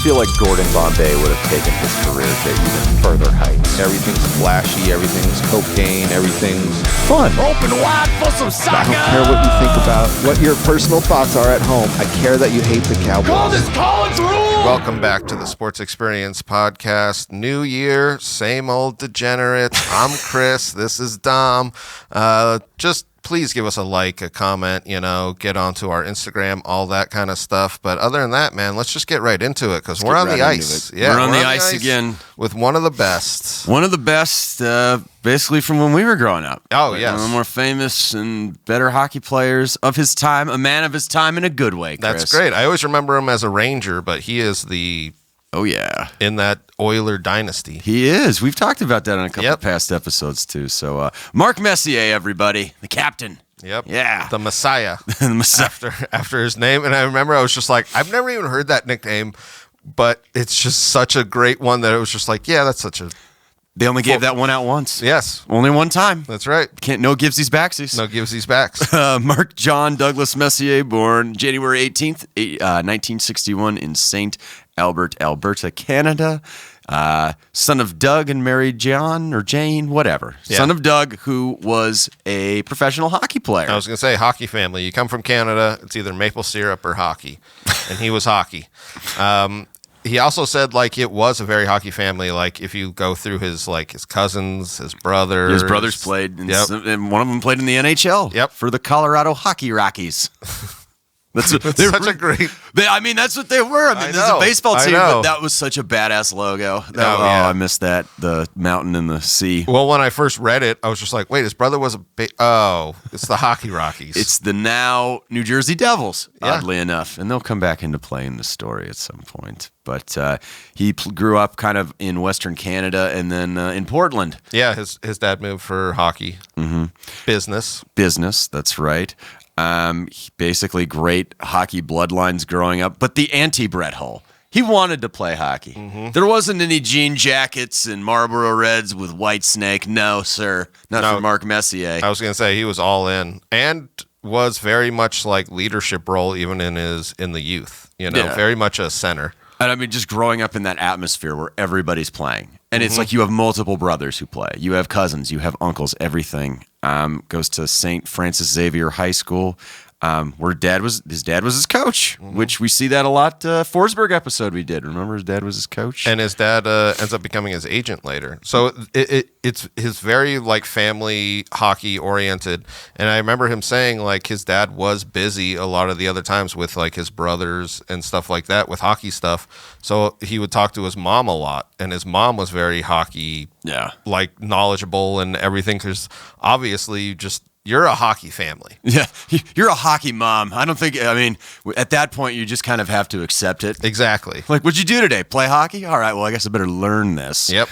just feel like Gordon Bombay would have taken his career to even further heights. Everything's flashy, everything's cocaine, everything's Fun. Open wide for some soccer. I don't care what you think about what your personal thoughts are at home. I care that you hate the Cowboys. Call this college rule. Welcome back to the Sports Experience Podcast. New year, same old degenerates. I'm Chris. This is Dom. Just please give us a like, a comment, get onto our Instagram, all that kind of stuff. But other than that, man, let's just get right into it because we're on the ice. Yeah, we're on the ice again with one of the best. One of the best, basically from when we were growing up. Oh, yes. One of the more famous and better hockey players of his time, a man of his time in a good way, Chris. That's great. I always remember him as a Ranger, but he is in that Oiler dynasty. He is. We've talked about that on a couple of past episodes, too. So, Mark Messier, everybody. The captain. Yep. Yeah. The Mess-iah. The Messiah. After his name. And I remember I was just like, I've never even heard that nickname, but it's just such a great one that it was just like, yeah, that's such a... They only gave that one out once. Yes. Only one time. That's right. No givesies backsies. No givesies backs. Mark John Douglas Messier, born January 18th, 1961 in St. Albert, Alberta, Canada. Son of Doug and married John or Jane, whatever. Yeah. Son of Doug, who was a professional hockey player. I was going to say hockey family. You come from Canada, it's either maple syrup or hockey. And he was hockey. He also said, it was a very hockey family. If you go through his cousins, his brothers. His brothers played, and one of them played in the NHL for the Colorado Hockey Rockies. That's such a great... that's what they were. This is a baseball team, but that was such a badass logo. I missed that. The mountain and the sea. Well, when I first read it, I was just like, wait, his brother was it's the Hockey Rockies. It's the now New Jersey Devils, oddly enough. And they'll come back into play in the story at some point. But he grew up kind of in Western Canada and then in Portland. Yeah, his dad moved for hockey. Mm-hmm. Business, that's right. Basically great hockey bloodlines growing up, but the anti-Brett Hull. He wanted to play hockey. Mm-hmm. There wasn't any jean jackets and Marlboro Reds with White Snake. No, sir. Not for Mark Messier. I was going to say he was all in and was very much leadership role even in the youth, very much a center. And just growing up in that atmosphere where everybody's playing. And it's like you have multiple brothers who play. You have cousins, you have uncles, everything. Goes to St. Francis Xavier High School, where his dad was his coach, which we see that a lot. Forsberg episode we did. Remember his dad was his coach? And his dad ends up becoming his agent later. So it's his very family hockey oriented. And I remember him saying his dad was busy a lot of the other times with his brothers and stuff like that with hockey stuff. So he would talk to his mom a lot, and his mom was very hockey knowledgeable and everything, because obviously you're a hockey family. Yeah, you're a hockey mom. At that point, you just kind of have to accept it. Exactly. What'd you do today? Play hockey? All right, well, I guess I better learn this. Yep.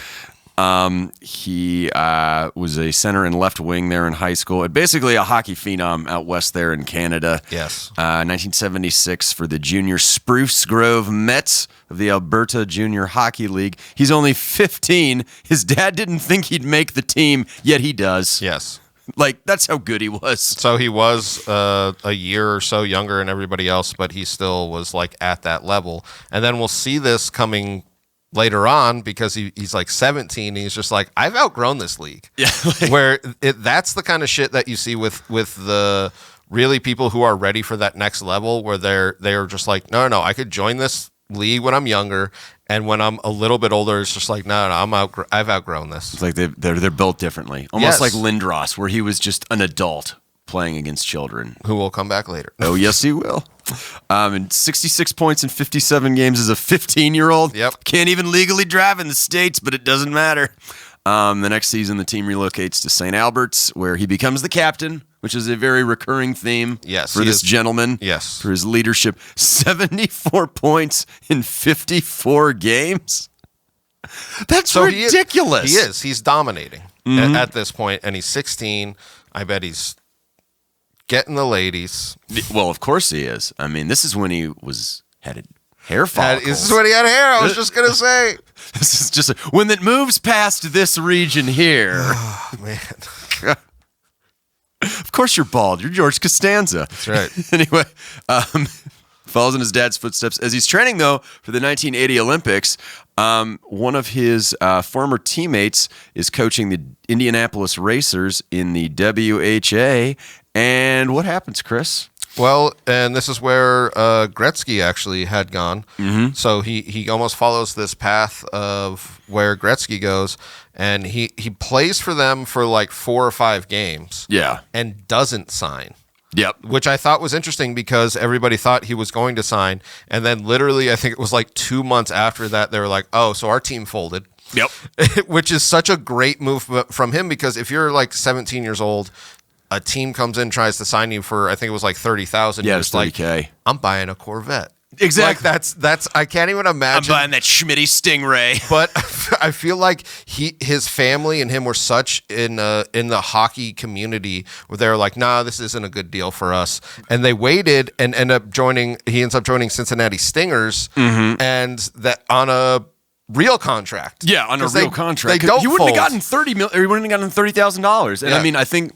He was a center and left wing there in high school. Basically a hockey phenom out west there in Canada. Yes. 1976 for the Junior Spruce Grove Mets of the Alberta Junior Hockey League. He's only 15. His dad didn't think he'd make the team, yet he does. Yes. That's how good he was. So he was a year or so younger than everybody else, but he still was at that level. And then we'll see this coming later on because he's 17. And he's just I've outgrown this league. Yeah. Where that's the kind of shit that you see with the really people who are ready for that next level, where they're just no, I could join this league when I'm younger, and when I'm a little bit older, it's just no, I've outgrown this. It's they're built differently, almost Yes. like Lindros, where he was just an adult playing against children who will come back later. Oh, yes, he will. And 66 points in 57 games as a 15-year-old. Yep. Can't even legally drive in the States, but it doesn't matter. The next season, the team relocates to St. Albert's, where he becomes the captain, which is a very recurring theme for this gentleman. Yes. For his leadership. 74 points in 54 games. That's ridiculous. He is. He's dominating at this point, and he's 16. I bet he's getting the ladies. Well, of course he is. This is when he had hair follicles. This is when he had hair. I was just going to say. This is just when it moves past this region here. Oh, man. Of course you're bald. You're George Costanza. That's right. Anyway, follows in his dad's footsteps. As he's training, though, for the 1980 Olympics, one of his former teammates is coaching the Indianapolis Racers in the WHA. And what happens, Chris? Well, and this is where Gretzky actually had gone. Mm-hmm. So he almost follows this path of where Gretzky goes, and he plays for them for like 4 or 5 games. Yeah. And doesn't sign. Yep. Which I thought was interesting because everybody thought he was going to sign. And then literally, I think it was like 2 months after that, they were like, oh, so our team folded. Yep. Which is such a great move from him because if you're like 17 years old, a team comes in, tries to sign you for, I think it was like 30,000. Yeah, it's like, $30K. I'm buying a Corvette. Exactly. Like that's I can't even imagine. I'm buying that Schmitty Stingray. But I feel like his family and him were such in the hockey community where they were like, nah, this isn't a good deal for us. And they waited and he ends up joining Cincinnati Stingers and that on a real contract. Yeah, on a real contract. They don't he wouldn't fold. have gotten he wouldn't have gotten $30,000. And Yeah. I mean, I think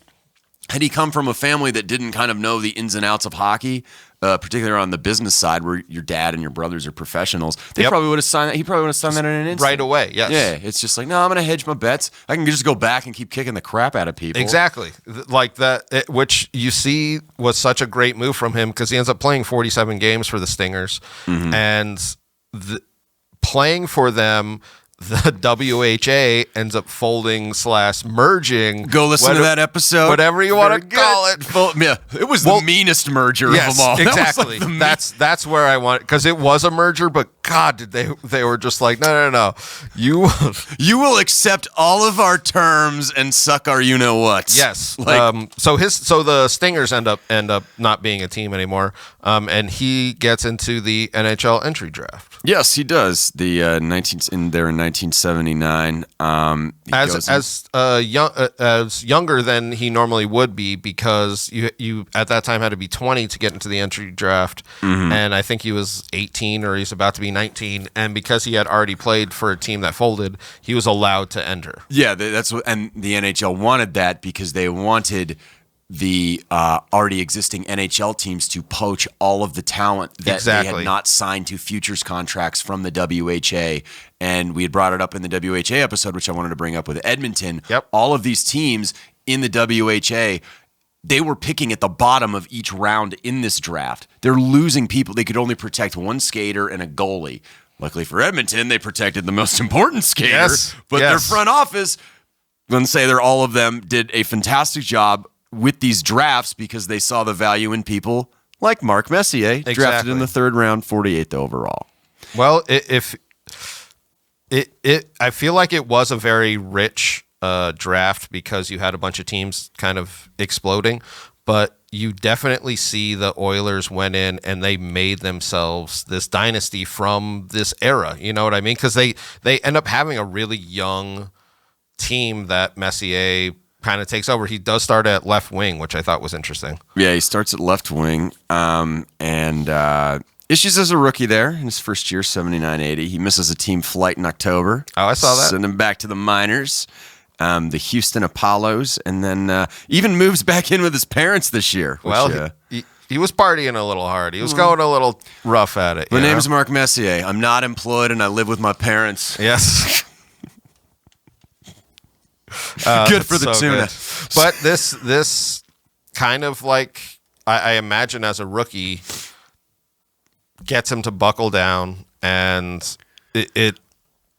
had he come from a family that didn't kind of know the ins and outs of hockey, particularly on the business side where your dad and your brothers are professionals, they probably would have signed that. He probably would have signed that in an instant. Right away, yes. Yeah, it's just like, no, I'm going to hedge my bets. I can just go back and keep kicking the crap out of people. Exactly. Like that, which you see was such a great move from him because he ends up playing 47 games for the Stingers and playing for them. The WHA ends up folding / merging. Go listen to that episode. Whatever you want to call it. Yeah, it was the meanest merger of them all. Exactly. That's where I want, because it was a merger, but God, did they were just like, no. You will accept all of our terms and suck our you know what. Yes. Like, so the Stingers end up not being a team anymore. And he gets into the NHL entry draft. Yes, he does. The in 1979. As younger than he normally would be because you at that time had to be 20 to get into the entry draft, and I think he was 18 or he's about to be 19, and because he had already played for a team that folded, he was allowed to enter. Yeah, that's what, and the NHL wanted that because they wanted the already existing NHL teams to poach all of the talent that they had not signed to futures contracts from the WHA. And we had brought it up in the WHA episode, which I wanted to bring up with Edmonton. Yep. All of these teams in the WHA, they were picking at the bottom of each round in this draft. They're losing people. They could only protect one skater and a goalie. Luckily for Edmonton, they protected the most important skater. But their front office, let's say all of them did a fantastic job with these drafts because they saw the value in people like Mark Messier, drafted in the 3rd round, 48th overall. Well, I feel like it was a very rich draft because you had a bunch of teams kind of exploding, but you definitely see the Oilers went in and they made themselves this dynasty from this era. You know what I mean? Because they end up having a really young team that Messier kind of takes over. He does start at left wing, which I thought was interesting. Yeah, he starts at left wing and issues as a rookie there in his first year, 79-80. He misses a team flight in October. Oh, I saw that. Send him back to the minors, the Houston Apollos, and then even moves back in with his parents this year. Which, he was partying a little hard. He was going a little rough at it. My name's Mark Messier. I'm not employed and I live with my parents. Yes. Good for the tuna. But this kind of like I imagine as a rookie gets him to buckle down, and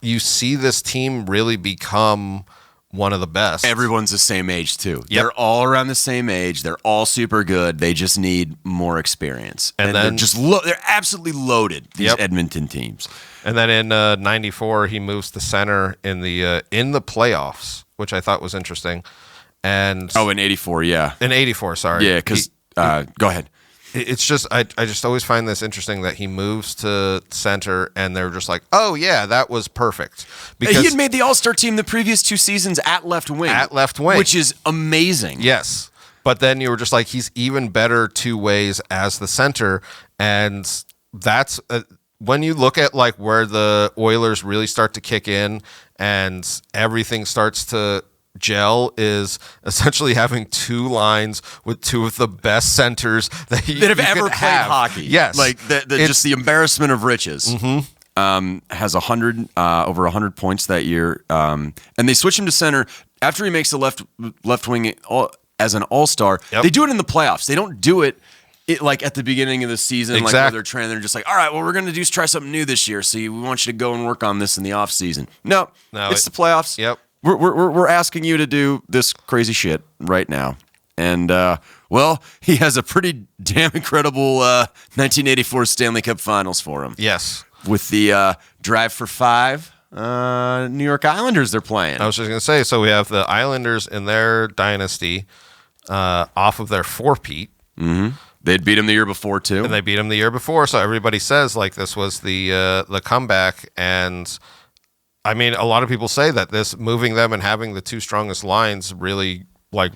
you see this team really become one of the best. Everyone's the same age too. Yep. They're all around the same age. They're all super good. They just need more experience. And then they're just they're absolutely loaded, these Edmonton teams. And then in 94 he moves to center in the playoffs, which I thought was interesting. And in 84, yeah. In 84, sorry. Yeah, because go ahead. It's just I just always find this interesting that he moves to center and they're just like, oh yeah, that was perfect. Because he had made the All-Star team the previous 2 seasons at left wing. Which is amazing. Yes. But then you were just like, he's even better 2 ways as the center. And that's when you look at like where the Oilers really start to kick in and everything starts to gel is essentially having two lines with two of the best centers that have ever played hockey. Yes, like just the embarrassment of riches. Has over 100 points that year, and they switch him to center after he makes the left wing as an all-star. They do it in the playoffs. They don't do it. Like at the beginning of the season, like where they're training, they're just like, all right, what we're going to do is try something new this year. So we want you to go and work on this in the off season. No, it's the playoffs. Yep. We're asking you to do this crazy shit right now. And, he has a pretty damn incredible 1984 Stanley Cup Finals for him. Yes. With the Drive for Five New York Islanders they're playing. I was just going to say, so we have the Islanders in their dynasty off of their four-peat. Mm-hmm. They'd beat him the year before, too. And they beat him the year before, so everybody says, like, this was the comeback. And, I mean, a lot of people say that this moving them and having the two strongest lines really, like,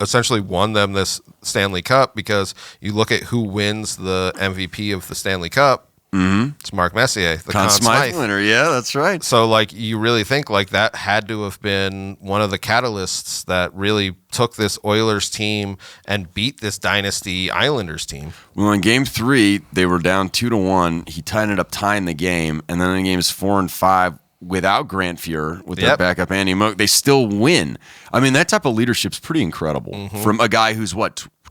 essentially won them this Stanley Cup, because you look at who wins the MVP of the Stanley Cup. Mm-hmm. It's Mark Messier, the Conn Smythe winner. Yeah, that's right. So, like, you really think like that had to have been one of the catalysts that really took this Oilers team and beat this dynasty Islanders team. Well, in Game 3, they were down 2-1. He tied it up, tying the game, and then in Games 4 and 5, without Grant Fuhr, with their backup Andy Moak, they still win. I mean, that type of leadership's pretty incredible from a guy who's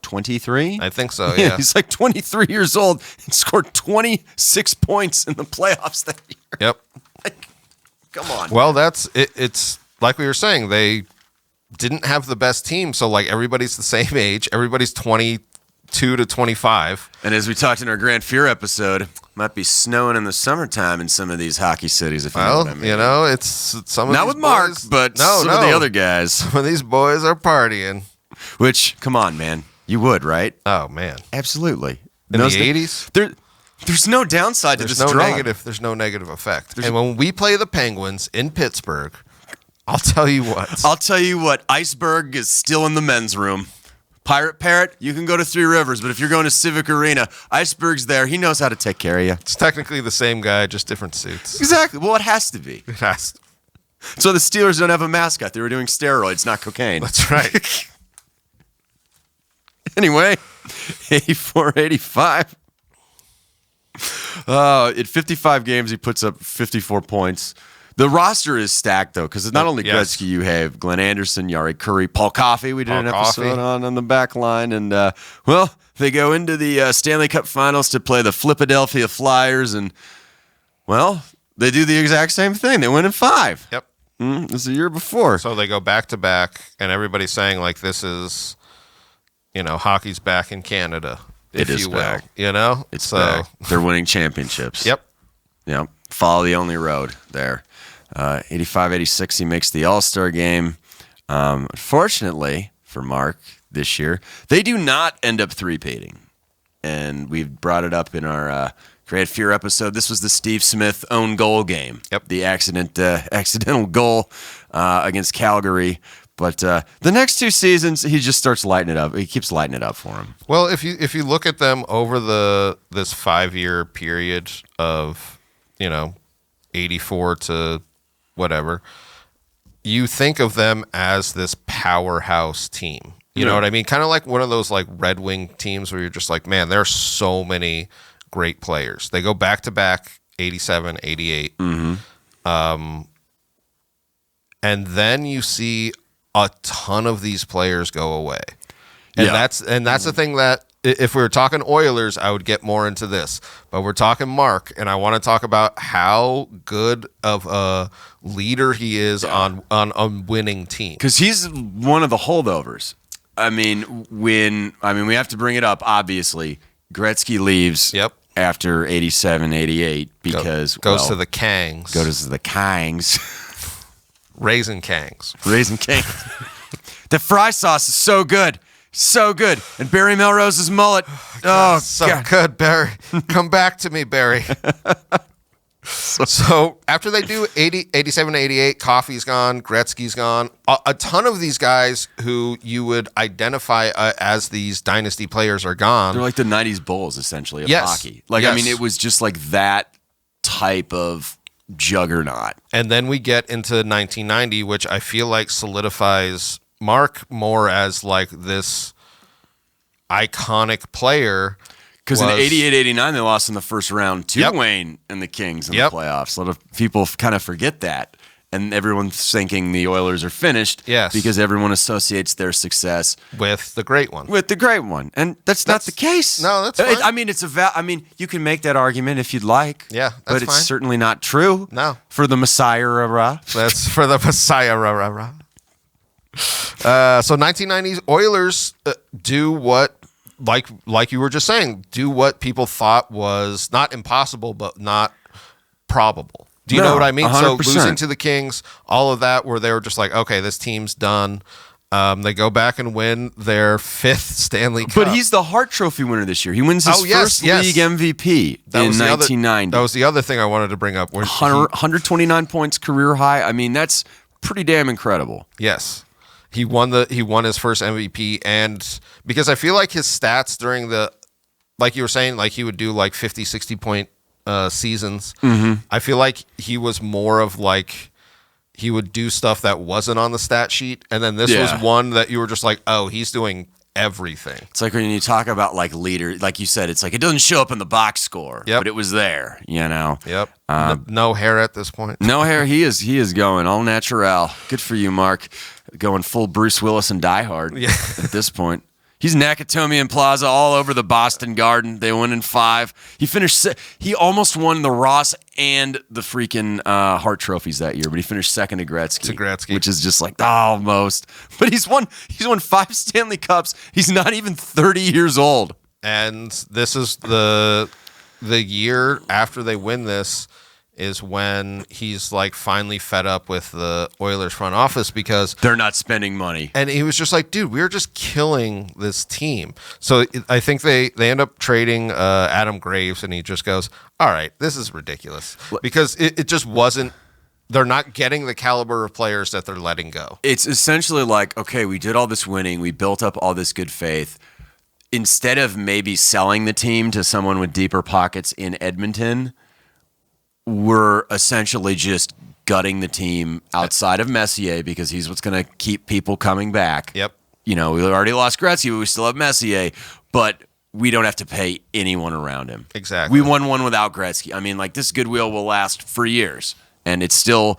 23? I think so, yeah. He's like 23 years old and scored 26 points in the playoffs that year. Yep. Like, come on. Well, that's it. It's like we were saying, they didn't have the best team, so like everybody's the same age. Everybody's 22 to 25. And as we talked in our Grant Fuhr episode, might be snowing in the summertime in some of these hockey cities, if you know what I mean. You know, it's some of not these with Mark, boys, but some of the other guys. Some of these boys are partying. Which, come on, man. You would, right? Oh, man. Absolutely. In the 80s? There's no downside to this drug. There's no negative effect. And when we play the Penguins in Pittsburgh, I'll tell you what. Iceberg is still in the men's room. Pirate Parrot, you can go to Three Rivers, but if you're going to Civic Arena, Iceberg's there. He knows how to take care of you. It's technically the same guy, just different suits. Exactly. Well, it has to be. It has to. So the Steelers don't have a mascot. They were doing steroids, not cocaine. That's right. Anyway, 84-85. In 55 games, he puts up 54 points. The roster is stacked, though, because it's not only Gretzky. You have Glenn Anderson, Yari Curry, Paul Coffey. We did an episode on the back line. And, they go into the Stanley Cup Finals to play the Philadelphia Flyers. And, they do the exact same thing. They win in 5. Yep. This is the year before. So they go back-to-back, and everybody's saying, like, this is... hockey's back in Canada, if you will. Back. It's back. They're winning championships. Yep. Follow the only road there. 85-86, he makes the All-Star game. Fortunately for Mark this year, they do not end up three-peating. And we've brought it up in our Grant Fuhr episode. This was the Steve Smith own goal game. Yep. The accidental goal against Calgary. But the next 2 seasons, he just starts lighting it up. He keeps lighting it up for him. Well, if you look at them over this 5-year period of 84 to whatever, you think of them as this powerhouse team. You know what I mean? Kind of like one of those like Red Wing teams where you're just like, man, there are so many great players. They go back to back 87, 88. Mm-hmm. And then you see a ton of these players go away. And that's the thing that if we were talking Oilers, I would get more into this. But we're talking Mark, and I want to talk about how good of a leader he is on a winning team. Because he's one of the holdovers. I mean, we have to bring it up, obviously. Gretzky leaves after 87, 88 because goes to the Kangs. Goes to the Kangs. Raisin Kangs. The fry sauce is so good. So good. And Barry Melrose's mullet. Oh, so God. Good, Barry. Come back to me, Barry. So after they do 87, 88, Coffey's gone, Gretzky's gone. A ton of these guys who you would identify as these dynasty players are gone. They're like the 90s Bulls, essentially, of hockey. I mean, it was just like that type of juggernaut. And then we get into 1990, which I feel like solidifies Mark more as like this iconic player. Because in 88-89, they lost in the first round to Yep. Wayne and the Kings in Yep. the playoffs. A lot of people kind of forget that. And everyone's thinking the Oilers are finished Yes. because everyone associates their success with the great one. with the great one. And that's not the case. No, that's fine. I mean, you can make that argument if you'd like. Yeah, but that's it's fine. certainly not true. No. For the Mess-iah. That's for the Messiah. Rah, rah, rah. So 1990s Oilers do what, like you were just saying, do what people thought was not impossible, but not probable. Do you know what I mean? 100%. So losing to the Kings, all of that, where they were just like, okay, this team's done. They go back and win their 5th Stanley Cup. But he's the Hart Trophy winner this year. He wins his first league MVP in 1990. That was the other thing I wanted to bring up. 129 points, career high. I mean, that's pretty damn incredible. Yes. He won his first MVP, and because I feel like his stats during the, like you were saying, like he would do like 50, 60 point seasons. Mm-hmm. I feel like he was more of like, he would do stuff that wasn't on the stat sheet, and then this was one that you were just like, oh, he's doing everything. It's like when you talk about like leader, like you said, it's like it doesn't show up in the box score, but it was there, you know. Yep. No hair at this point. No hair. He is going all natural. Good for you, Mark. Going full Bruce Willis and Die Hard at this point. He's Nakatomi and Plaza all over the Boston Garden. They won in 5. He almost won the Ross and the freaking Hart trophies that year, but he finished second to Gretzky. Which is just like almost. But he's won 5 Stanley Cups. He's not even 30 years old. And this is the year after they win this is when he's like finally fed up with the Oilers front office because they're not spending money. And he was just like, dude, we're just killing this team. So I think they end up trading Adam Graves, and he just goes, all right, this is ridiculous. Because it just wasn't, they're not getting the caliber of players that they're letting go. It's essentially like, okay, we did all this winning. We built up all this good faith. Instead of maybe selling the team to someone with deeper pockets in Edmonton, we're essentially just gutting the team outside of Messier because he's what's going to keep people coming back. Yep. You know, we already lost Gretzky, but we still have Messier, but we don't have to pay anyone around him. Exactly. We won one without Gretzky. I mean, like, this goodwill will last for years, and it's still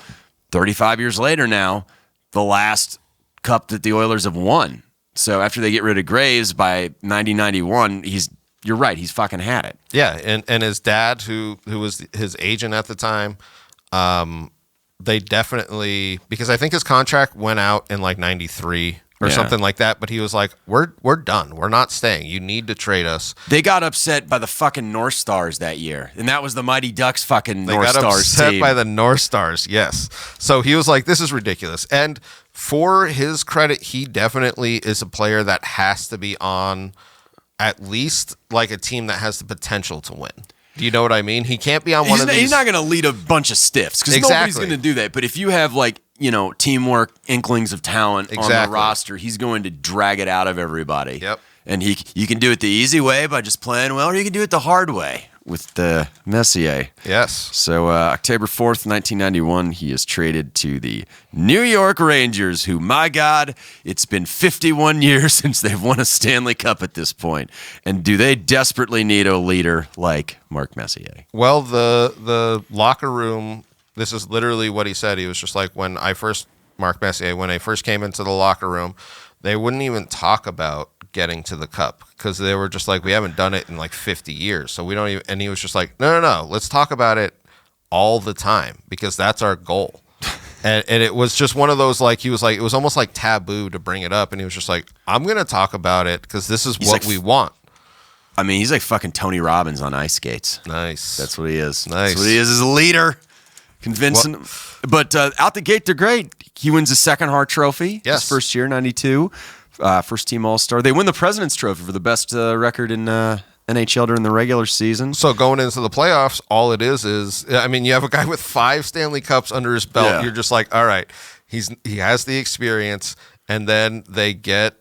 35 years later now, the last cup that the Oilers have won. So after they get rid of Graves by 90-91, you're right, he's fucking had it. Yeah, and his dad, who was his agent at the time, they definitely, because I think his contract went out in like 93 or something like that, but he was like, we're done. We're not staying. You need to trade us. They got upset by the fucking North Stars that year, and that was the Mighty Ducks fucking North Stars team. They got upset by the North Stars, yes. So he was like, this is ridiculous. And for his credit, he definitely is a player that has to be on at least like a team that has the potential to win. Do you know what I mean? He can't be on one of these. He's not going to lead a bunch of stiffs because nobody's going to do that. But if you have like, you know, teamwork, inklings of talent on the roster, he's going to drag it out of everybody. Yep. And you can do it the easy way by just playing well, or you can do it the hard way with the Messier. Yes. So October 4th, 1991, he is traded to the New York Rangers, who, my God, it's been 51 years since they've won a Stanley Cup at this point. And do they desperately need a leader like Mark Messier? Well, the locker room, this is literally what he said. He was just like, when I first came into the locker room, they wouldn't even talk about getting to the cup because they were just like, we haven't done it in like 50 years. So we don't even, and he was just like, no, let's talk about it all the time because that's our goal. and it was just one of those, like, he was like, it was almost like taboo to bring it up. And he was just like, I'm going to talk about it because this is what we want. I mean, he's like fucking Tony Robbins on ice skates. Nice. That's what he is. Nice. That's what he is as a leader. Convincing. But out the gate, they're great. He wins his second Hart Trophy. Yes. His first year, 92. First team All-Star. They win the President's Trophy for the best record in NHL during the regular season. So going into the playoffs, all it is, I mean, you have a guy with 5 Stanley Cups under his belt. Yeah. You're just like, all right, he has the experience. And then they get,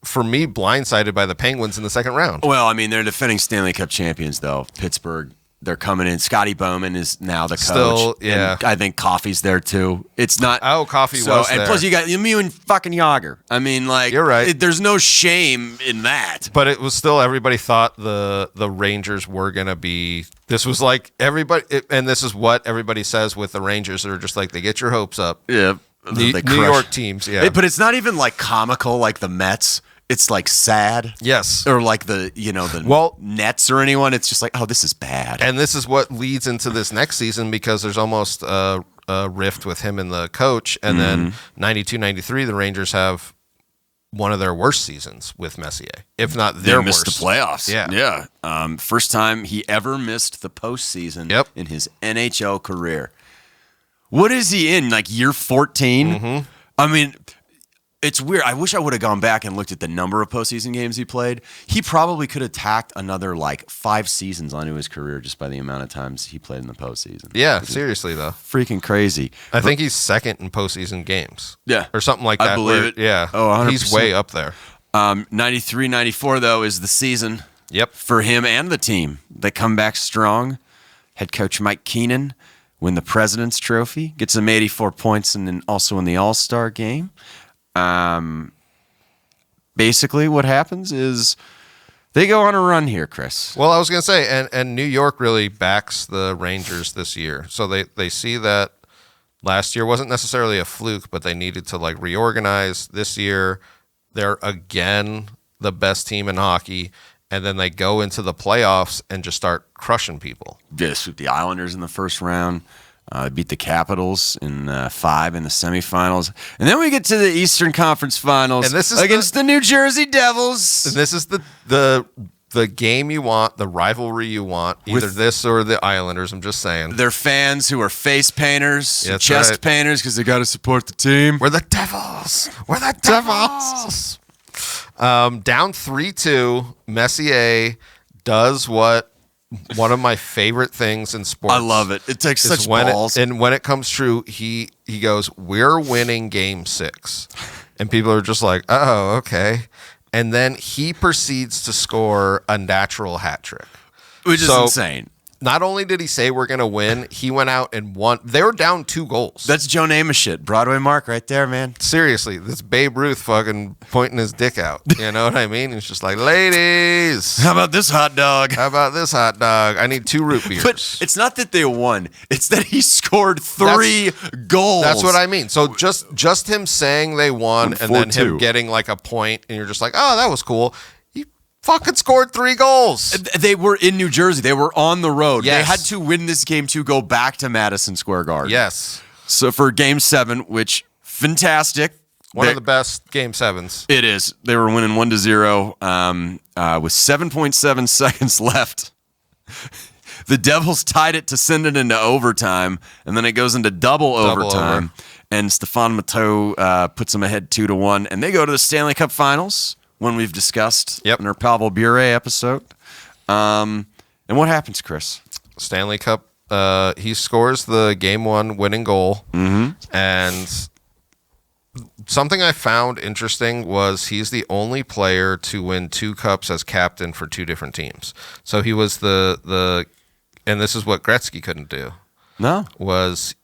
for me, blindsided by the Penguins in the second round. Well, I mean, they're defending Stanley Cup champions, though. Pittsburgh. They're coming in. Scotty Bowman is now the coach. Still, yeah. And I think Coffey's there too. It's not. Oh, Coffey was and there. plus you got you and fucking Yager. I mean, like, you're right. There's no shame in that. But it was still, everybody thought the Rangers were gonna be. This was like everybody, and this is what everybody says with the Rangers. They're just like, they get your hopes up. Yeah, New York teams. Yeah, but it's not even like comical like the Mets. It's like sad. Yes. Or like the Nets or anyone. It's just like, oh, this is bad. And this is what leads into this next season, because there's almost a rift with him and the coach. And then 92-93, the Rangers have one of their worst seasons with Messier, if not their worst. Missed the playoffs. Yeah. First time he ever missed the postseason in his NHL career. What is he in? Like year 14? Mm-hmm. I mean, it's weird. I wish I would have gone back and looked at the number of postseason games he played. He probably could have tacked another like 5 seasons onto his career just by the amount of times he played in the postseason. Yeah, seriously though. Freaking crazy. I think he's second in postseason games. Yeah. Or something like that. I believe it. Yeah. Oh, 100%. He's way up there. 93-94 though is the season. Yep. For him and the team. They come back strong. Head coach Mike Keenan win the President's Trophy, gets him 84 points and then also in the All-Star game. Basically what happens is they go on a run here, Chris. Well, I was going to say, and New York really backs the Rangers this year. So they see that last year wasn't necessarily a fluke, but they needed to like reorganize. This year, they're again the best team in hockey, and then they go into the playoffs and just start crushing people. They sweep the Islanders in the first round. Beat the Capitals in 5 in the semifinals. And then we get to the Eastern Conference Finals and this is against the New Jersey Devils. And this is the game you want, the rivalry you want, either this or the Islanders, I'm just saying. They're fans who are face painters, chest painters, because they got to support the team. We're the Devils. We're the Devils. Down 3-2, Messier does what one of my favorite things in sports. I love it. It takes such balls. And when it comes true, he goes, "We're winning game 6." And people are just like, "Oh, okay." And then he proceeds to score a natural hat trick. Which is insane. Not only did he say we're going to win, he went out and won. They were down 2 goals. That's Joe Namath shit. Broadway Mark right there, man. Seriously, this Babe Ruth fucking pointing his dick out. You know what I mean? He's just like, "Ladies, how about this hot dog? How about this hot dog? I need 2 root beers." But it's not that they won. It's that he scored 3 goals. That's what I mean. So just him saying they won and then him getting like a point, and you're just like, "Oh, that was cool." Fucking scored 3 goals. They were in New Jersey. They were on the road. Yes. They had to win this game to go back to Madison Square Garden. Yes. So for game 7, which fantastic. One of the best game 7s. It is. They were winning 1-0 with 7.7 seconds left. The Devils tied it to send it into overtime, and then it goes into double overtime. And Stefan Matteau puts them ahead 2-1, and they go to the Stanley Cup Finals. One we've discussed in our Pavel Bure episode. And what happens, Chris? Stanley Cup, he scores the game 1 winning goal. Mm-hmm. And something I found interesting was he's the only player to win 2 cups as captain for 2 different teams. So he was the and this is what Gretzky couldn't do. No.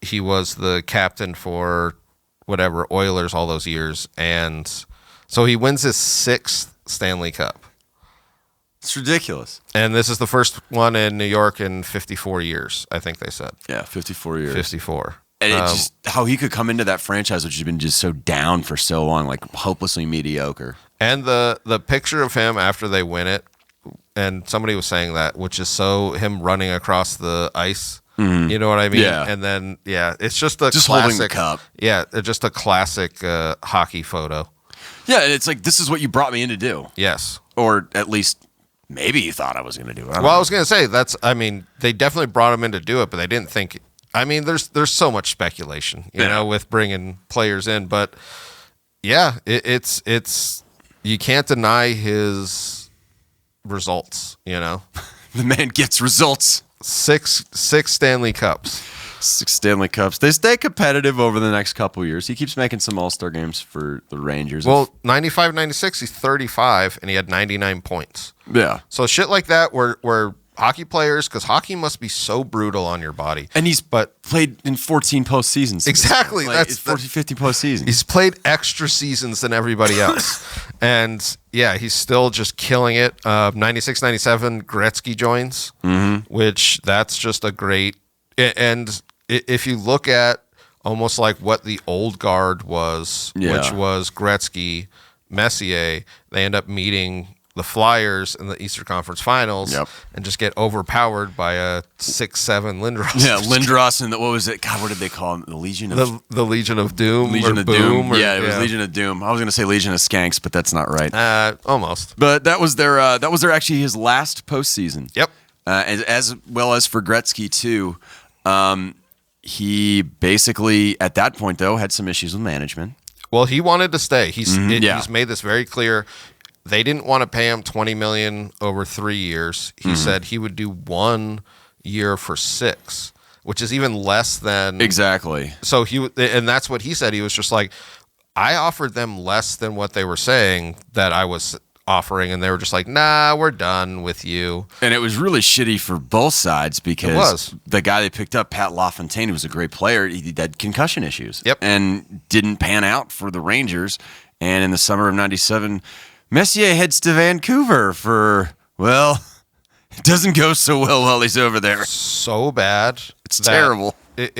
He was the captain for whatever, Oilers all those years. And so he wins his 6th Stanley Cup. It's ridiculous. And this is the first one in New York in 54 years, I think they said. Yeah, 54 years. 54. And it just how he could come into that franchise, which has been just so down for so long, like hopelessly mediocre. And the picture of him after they win it, and somebody was saying that, which is so him running across the ice. Mm-hmm. You know what I mean? Yeah. And then, it's just a classic. Holding the cup. Yeah, just a classic hockey photo. Yeah, and it's like, this is what you brought me in to do. Yes. Or at least maybe you thought I was going to do it. I was going to say, they definitely brought him in to do it, but they didn't think. There's so much speculation, you know, with bringing players in. But, yeah, it's you can't deny his results, you know. The man gets results. 6 Stanley Cups. 6 Stanley Cups. They stay competitive over the next couple of years. He keeps making some All-Star games for the Rangers. Well, 95-96, he's 35, and he had 99 points. Yeah. So shit like that where hockey players, because hockey must be so brutal on your body. And he's played in 14 postseasons. Exactly. Like, it's 40, 50 postseasons. He's played extra seasons than everybody else. And yeah, he's still just killing it. 96, 97, Gretzky joins, which that's just a great. And if you look at almost like what the old guard was, which was Gretzky, Messier, they end up meeting the Flyers in the Eastern Conference Finals and just get overpowered by a 6'7" Lindros. Yeah, Lindros and what was it? God, what did they call him? The Legion of the Legion of Doom. Legion of Boom. Doom. Yeah, it was Legion of Doom. I was going to say Legion of Skanks, but that's not right. Almost. But that was their actually his last postseason. Yep. As well as for Gretzky too. He basically at that point though had some issues with management. Well, he wanted to stay. He's made this very clear. They didn't want to pay him $20 million over 3 years. He said he would do 1 year for 6, which is even less than exactly. So and that's what he said. He was just like, I offered them less than what they were saying that I was offering, and they were just like, nah, we're done with you. And it was really shitty for both sides because the guy they picked up, Pat LaFontaine, who was a great player, he had concussion issues and didn't pan out for the Rangers. And in the summer of 97, Messier heads to Vancouver for, well, it doesn't go so well while he's over there. So bad. It's terrible. To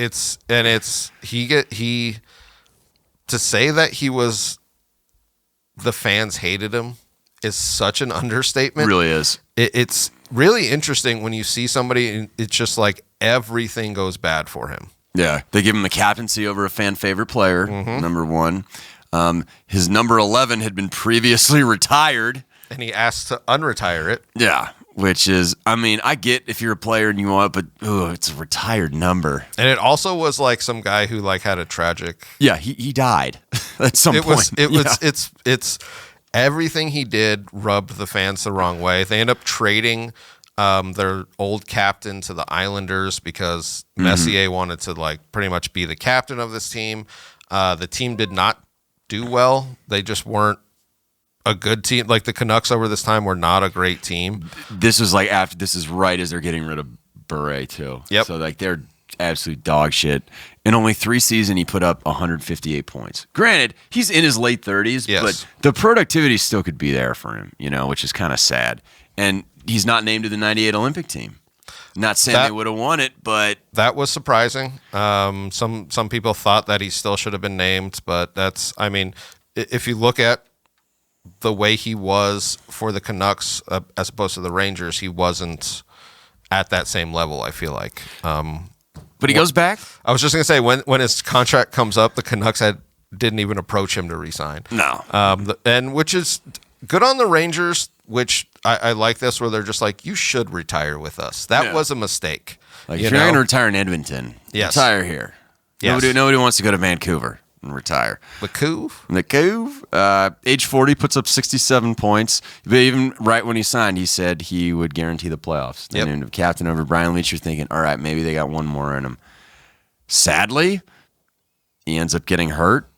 say that he was, the fans hated him is such an understatement. It really is. It's really interesting when you see somebody and it's just like everything goes bad for him. Yeah. They give him the captaincy over a fan favorite player, number one. His number 11 had been previously retired. And he asked to unretire it. Yeah, which is, I mean, I get if you're a player and you want, but it's a retired number. And it also was like some guy who like had a tragic. Yeah, he died at some point. It's everything he did rubbed the fans the wrong way. They end up trading their old captain to the Islanders because Messier wanted to like pretty much be the captain of this team. The team did not do well. They just weren't a good team. Like the Canucks over this time were not a great team. This is right as they're getting rid of Bure too. Yep. So like they're absolute dog shit. In only 3 seasons, he put up 158 points. Granted, he's in his late 30s, but the productivity still could be there for him, which is kind of sad. And he's not named to the 98 Olympic team. Not saying they would have won it, but that was surprising. Some people thought that he still should have been named, but if you look at the way he was for the Canucks as opposed to the Rangers, he wasn't at that same level, I feel like. But he goes back? I was just going to say, when his contract comes up, the Canucks didn't even approach him to re-sign. No. And which is good on the Rangers, which I like this, where they're just like, you should retire with us. That was a mistake. Like, if you're not going to retire in Edmonton, retire here. Yes. Nobody wants to go to Vancouver and retire. The Couve, age 40, puts up 67 points. But even right when he signed, he said he would guarantee the playoffs. They named him captain over Brian Leetch. You're thinking, all right, maybe they got one more in him. Sadly, he ends up getting hurt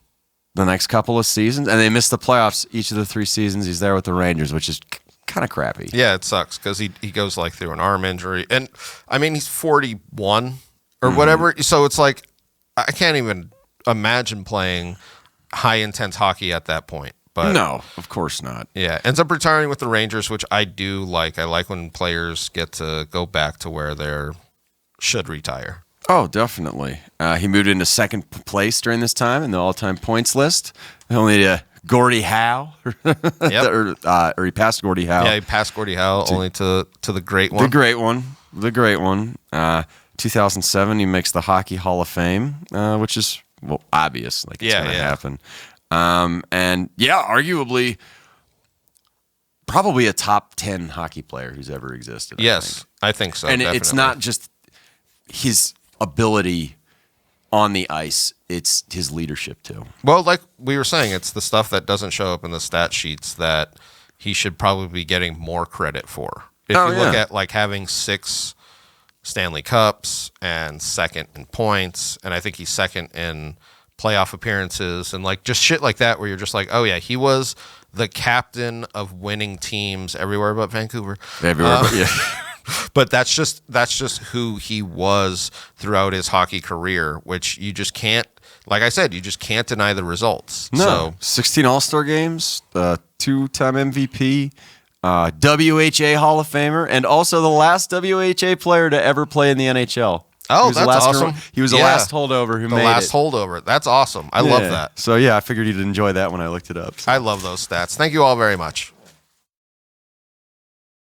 the next couple of seasons, and they missed the playoffs each of the 3 seasons he's there with the Rangers, which is kind of crappy. Yeah, it sucks because he goes like through an arm injury. And, he's 41 or whatever. So it's like, I can't even imagine playing high intense hockey at that point. But no, of course not. Yeah, ends up retiring with the Rangers, which I do like. I like when players get to go back to where they should retire. Oh, definitely. He moved into second place during this time in the all-time points list, only to Gordie Howe, or he passed Gordie Howe. Yeah, he passed Gordie Howe only to the great one. The great one. 2007, he makes the Hockey Hall of Fame, which is obvious, like it's going to happen. And arguably, probably a top 10 hockey player who's ever existed. I think so. And definitely. It's not just his ability on the ice, it's his leadership too. Well, like we were saying, it's the stuff that doesn't show up in the stat sheets that he should probably be getting more credit for. If you look at like having 6 Stanley Cups and second in points, and I think he's second in playoff appearances and like just shit like that, where you're just like, oh yeah, he was the captain of winning teams everywhere but Vancouver. Everywhere, But that's just who he was throughout his hockey career, which you just can't, like I said, you just can't deny the results. No, So 16 All-Star games, 2-time MVP, WHA Hall of Famer, and also the last WHA player to ever play in the NHL. Oh, that's awesome. He was the last holdover who made it. The last holdover. That's awesome. I love that. So, yeah, I figured you'd enjoy that when I looked it up. So. I love those stats. Thank you all very much.